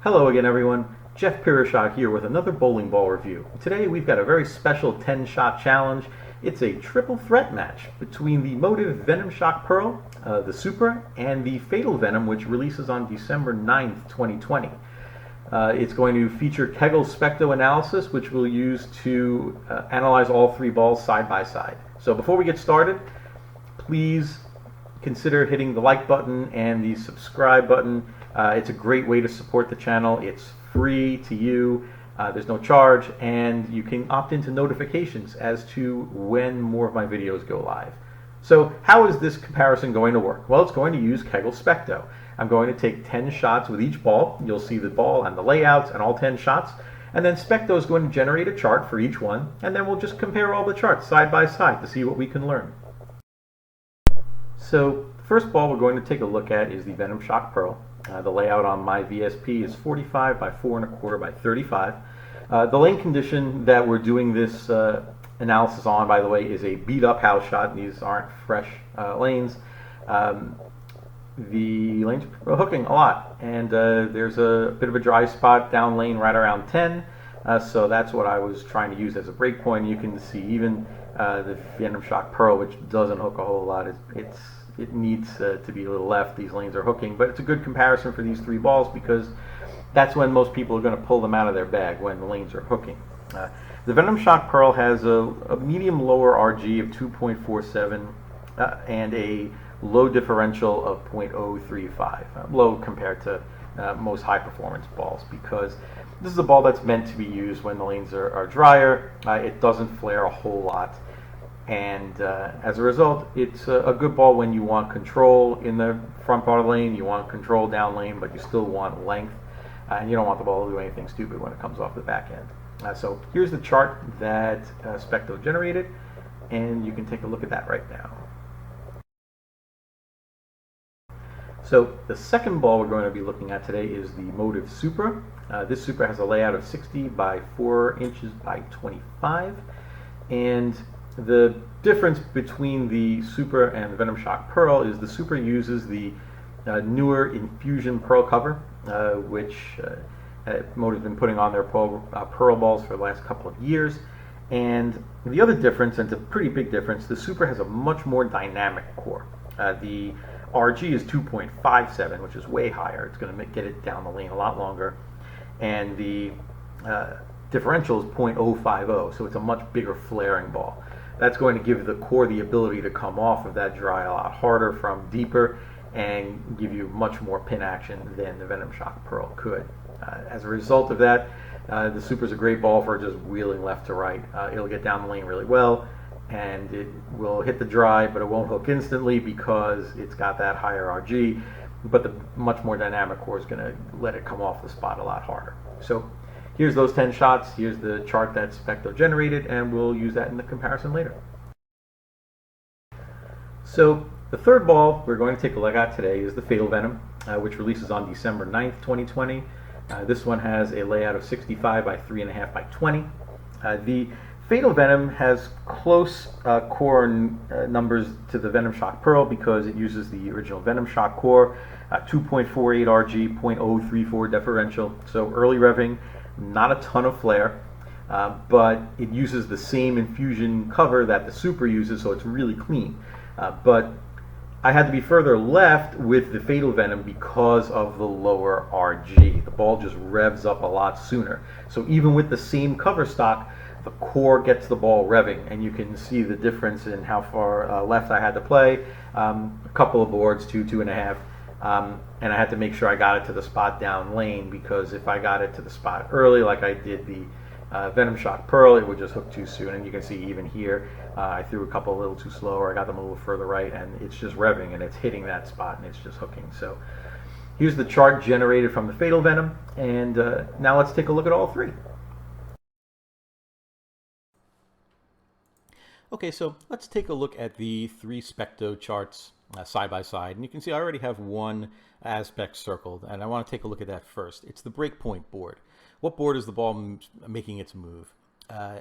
Hello again everyone, Jeff Pirishot here with another bowling ball review. Today we've got a very special 10-shot challenge. It's a triple threat match between the MOTIV Venom Shock Pearl, the Supra, and the Fatal Venom, which releases on December 9th, 2020. It's going to feature Kegel Specto analysis, which we'll use to analyze all three balls side by side. So before we get started, please consider hitting the like button and the subscribe button. It's a great way to support the channel. It's free to you. There's no charge, and you can opt into notifications as to when more of my videos go live. So how is this comparison going to work? Well, it's going to use Kegel Specto. I'm going to take 10 shots with each ball. You'll see the ball and the layouts and all 10 shots. And then Specto is going to generate a chart for each one, and then we'll just compare all the charts side by side to see what we can learn. So the first ball we're going to take a look at is the Venom Shock Pearl. The layout on my VSP is 45 by 4 1/4 by 35. The lane condition that we're doing this analysis on, by the way, is a beat up house shot. These aren't fresh lanes. The lanes are hooking a lot, and there's a bit of a dry spot down lane right around 10. So that's what I was trying to use as a break point. You can see even the Venom Shock Pearl, which doesn't hook a whole lot, it needs to be a little left. These lanes are hooking, but it's a good comparison for these three balls because that's when most people are going to pull them out of their bag, when the lanes are hooking. The Venom Shock Pearl has a medium lower RG of 2.47 and a low differential of 0.035, low compared to most high performance balls, because this is a ball that's meant to be used when the lanes are drier. It doesn't flare a whole lot, and as a result, it's a good ball when you want control in the front part of the lane, you want control down lane, but you still want length, and you don't want the ball to do anything stupid when it comes off the back end. So here's the chart that Specto generated, and you can take a look at that right now. So the second ball we're going to be looking at today is the MOTIV Supra. This Supra has a layout of 60 by 4 inches by 25, and the difference between the Supra and the Venom Shock Pearl is the Supra uses the newer infusion pearl cover, which MOTIV's been putting on their pearl balls for the last couple of years. And the other difference, and it's a pretty big difference, the Supra has a much more dynamic core. The RG is 2.57, which is way higher. It's going to get it down the lane a lot longer. And the differential is 0.050, so it's a much bigger flaring ball. That's going to give the core the ability to come off of that dry a lot harder from deeper and give you much more pin action than the Venom Shock Pearl could. As a result of that, the Supra's a great ball for just wheeling left to right. It'll get down the lane really well, and it will hit the dry, but it won't hook instantly because it's got that higher RG, but the much more dynamic core is going to let it come off the spot a lot harder. So here's those 10 shots, here's the chart that Specto generated, and we'll use that in the comparison later. So the third ball we're going to take a look at today is the Fatal Venom, which releases on December 9th, 2020. This one has a layout of 65 by 3.5 by 20. The Fatal Venom has close core numbers to the Venom Shock Pearl because it uses the original Venom Shock core, 2.48 RG, 0.034 differential, so early revving, not a ton of flare, but it uses the same infusion cover that the Supra uses, so it's really clean. But I had to be further left with the Fatal Venom because of the lower RG. The ball just revs up a lot sooner. So even with the same cover stock, the core gets the ball revving, and you can see the difference in how far left I had to play. A couple of boards, 2.5, and I had to make sure I got it to the spot down lane, because if I got it to the spot early like I did the Venom Shock Pearl, it would just hook too soon. And you can see even here, I threw a couple a little too slow, or I got them a little further right, and it's just revving and it's hitting that spot and it's just hooking. So here's the chart generated from the Fatal Venom, and now let's take a look at all three. Okay, so let's take a look at the three Specto charts side by side, and you can see I already have one aspect circled, and I want to take a look at that first. It's the breakpoint board. What board is the ball making its move?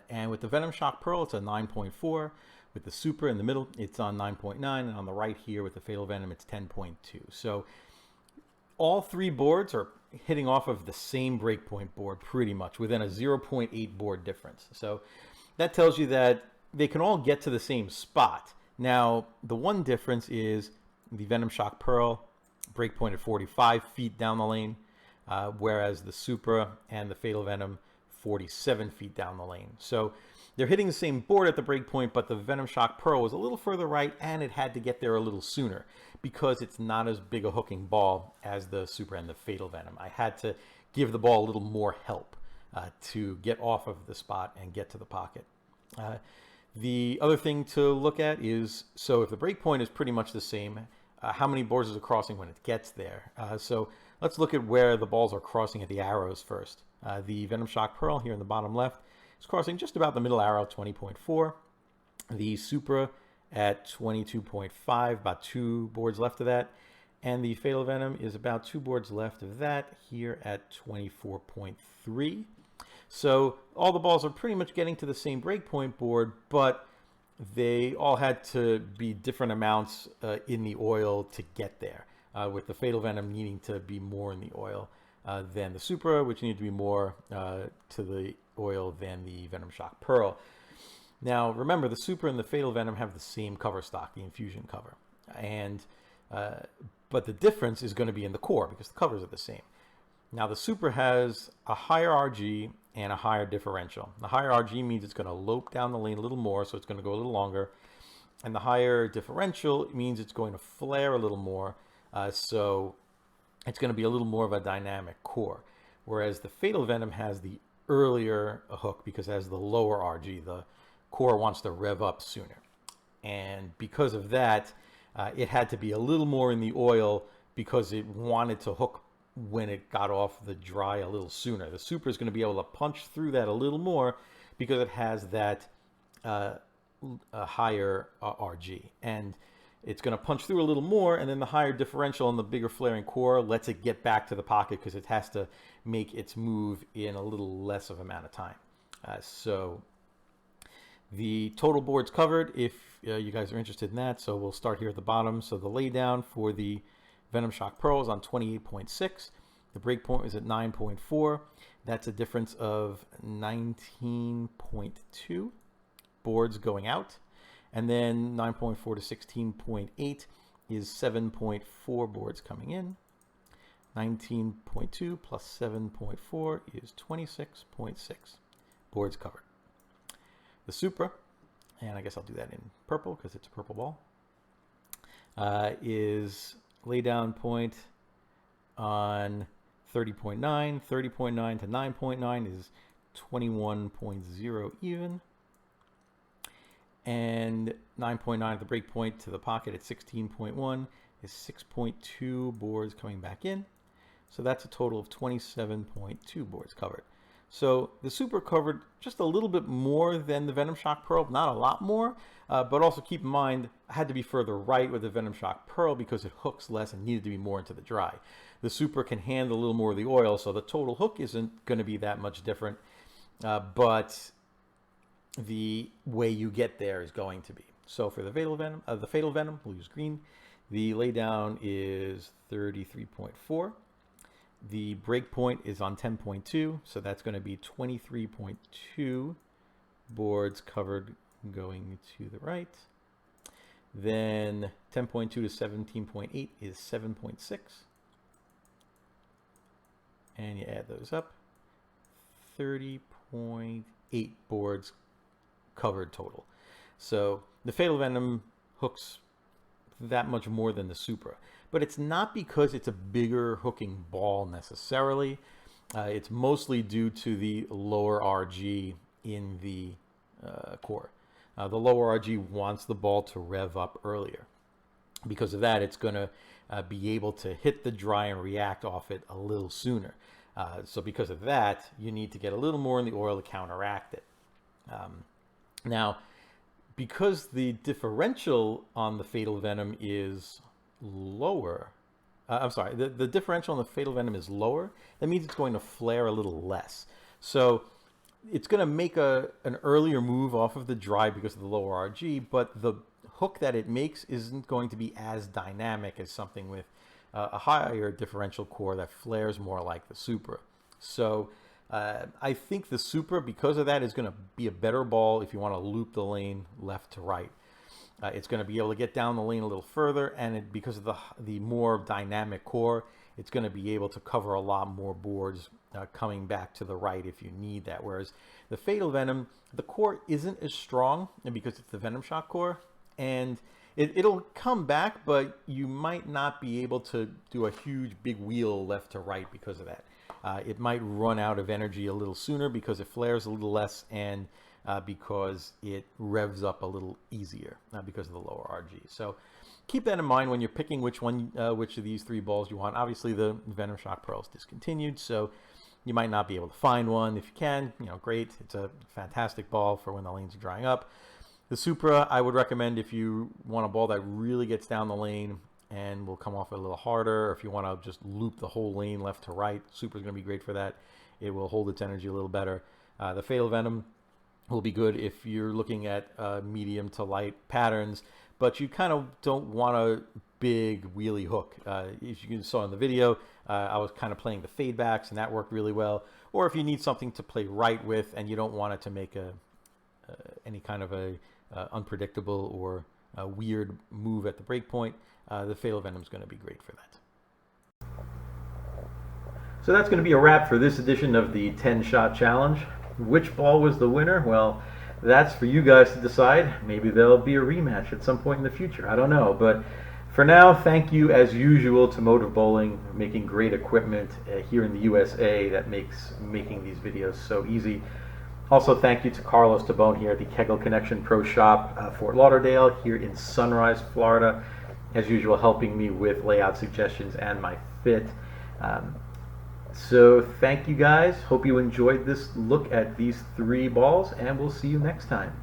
And with the Venom Shock Pearl, it's a 9.4. With the Supra in the middle, it's on 9.9, and on the right here with the Fatal Venom, it's 10.2. So all three boards are hitting off of the same breakpoint board pretty much, within a 0.8 board difference. So that tells you that they can all get to the same spot. Now, the one difference is the Venom Shock Pearl breakpoint at 45 feet down the lane, whereas the Supra and the Fatal Venom 47 feet down the lane. So they're hitting the same board at the breakpoint, but the Venom Shock Pearl was a little further right, and it had to get there a little sooner because it's not as big a hooking ball as the Supra and the Fatal Venom. I had to give the ball a little more help to get off of the spot and get to the pocket. The other thing to look at is, so if the breakpoint is pretty much the same, how many boards is it crossing when it gets there? So let's look at where the balls are crossing at the arrows first. The Venom Shock Pearl here in the bottom left is crossing just about the middle arrow, 20.4. The Supra at 22.5, about 2 boards left of that. And the Fatal Venom is about 2 boards left of that here at 24.3. So all the balls are pretty much getting to the same breakpoint board, but they all had to be different amounts in the oil to get there, with the Fatal Venom needing to be more in the oil than the Supra, which needed to be more to the oil than the Venom Shock Pearl. Now, remember, the Supra and the Fatal Venom have the same cover stock, the infusion cover, and but the difference is going to be in the core because the covers are the same. Now, the Supra has a higher RG and a higher differential. The higher RG means it's going to lope down the lane a little more, so it's going to go a little longer. And the higher differential means it's going to flare a little more, so it's going to be a little more of a dynamic core. Whereas the Fatal Venom has the earlier hook because it has the lower RG. The core wants to rev up sooner. And because of that, it had to be a little more in the oil because it wanted to hook when it got off the dry a little sooner. The Supra is going to be able to punch through that a little more because it has that higher RG, and it's going to punch through a little more, and then the higher differential and the bigger flaring core lets it get back to the pocket because it has to make its move in a little less of amount of time. So the total boards covered, if you guys are interested in that, so we'll start here at the bottom. So the laydown for the Venom Shock Pearl is on 28.6. The breakpoint is at 9.4. That's a difference of 19.2 boards going out. And then 9.4 to 16.8 is 7.4 boards coming in. 19.2 plus 7.4 is 26.6 boards covered. The Supra, and I guess I'll do that in purple because it's a purple ball, is laydown point on 30.9. 30.9 to 9.9 is 21.0 even. And 9.9 at the break point to the pocket at 16.1 is 6.2 boards coming back in. So that's a total of 27.2 boards covered. So the Supra covered just a little bit more than the Venom Shock Pearl, not a lot more, but also keep in mind I had to be further right with the Venom Shock Pearl because it hooks less and needed to be more into the dry. The Supra can handle a little more of the oil, so the total hook isn't going to be that much different, but the way you get there is going to be. So for the Fatal Venom, we'll use green. The laydown is 33.4. The break point is on 10.2, so that's going to be 23.2 boards covered going to the right. Then 10.2 to 17.8 is 7.6. And you add those up. 30.8 boards covered total. So the Fatal Venom hooks that much more than the Supra, but it's not because it's a bigger hooking ball necessarily. It's mostly due to the lower RG in the core. The lower RG wants the ball to rev up earlier. Because of that, it's going to be able to hit the dry and react off it a little sooner. So because of that, you need to get a little more in the oil to counteract it. Now, because the differential on the Fatal Venom is lower, the differential on the Fatal Venom is lower, that means it's going to flare a little less. So it's going to make an earlier move off of the dry because of the lower RG, but the hook that it makes isn't going to be as dynamic as something with a higher differential core that flares more like the Supra. So I think the Supra, because of that, is going to be a better ball if you want to loop the lane left to right. It's going to be able to get down the lane a little further, and because of the more dynamic core, it's going to be able to cover a lot more boards coming back to the right if you need that. Whereas the Fatal Venom, the core isn't as strong, and because it's the Venom Shock core, and it'll come back, but you might not be able to do a huge big wheel left to right because of that. It might run out of energy a little sooner because it flares a little less, and because it revs up a little easier because of the lower RG. So keep that in mind when you're picking which of these three balls you want. Obviously, the Venom Shock Pearl is discontinued, so you might not be able to find one. If you can, great. It's a fantastic ball for when the lanes are drying up. The Supra, I would recommend if you want a ball that really gets down the lane and will come off a little harder, or if you want to just loop the whole lane left to right, Supra is going to be great for that. It will hold its energy a little better. The Fatal Venom will be good if you're looking at medium to light patterns, but you kind of don't want a big wheelie hook. As you saw in the video, I was kind of playing the fade backs, and that worked really well. Or if you need something to play right with and you don't want it to make any kind of a unpredictable or a weird move at the break point, the Fatal Venom is going to be great for that. So that's going to be a wrap for this edition of the 10-shot challenge. Which ball was the winner? Well, that's for you guys to decide. Maybe there'll be a rematch at some point in the future. I don't know. But for now, thank you as usual to MOTIV Bowling, making great equipment here in the USA that makes making these videos so easy. Also, thank you to Carlos Tabone here at the Kegel Connection Pro Shop, Fort Lauderdale, here in Sunrise, Florida. As usual, helping me with layout suggestions and my fit. So thank you guys. Hope you enjoyed this look at these three balls, and we'll see you next time.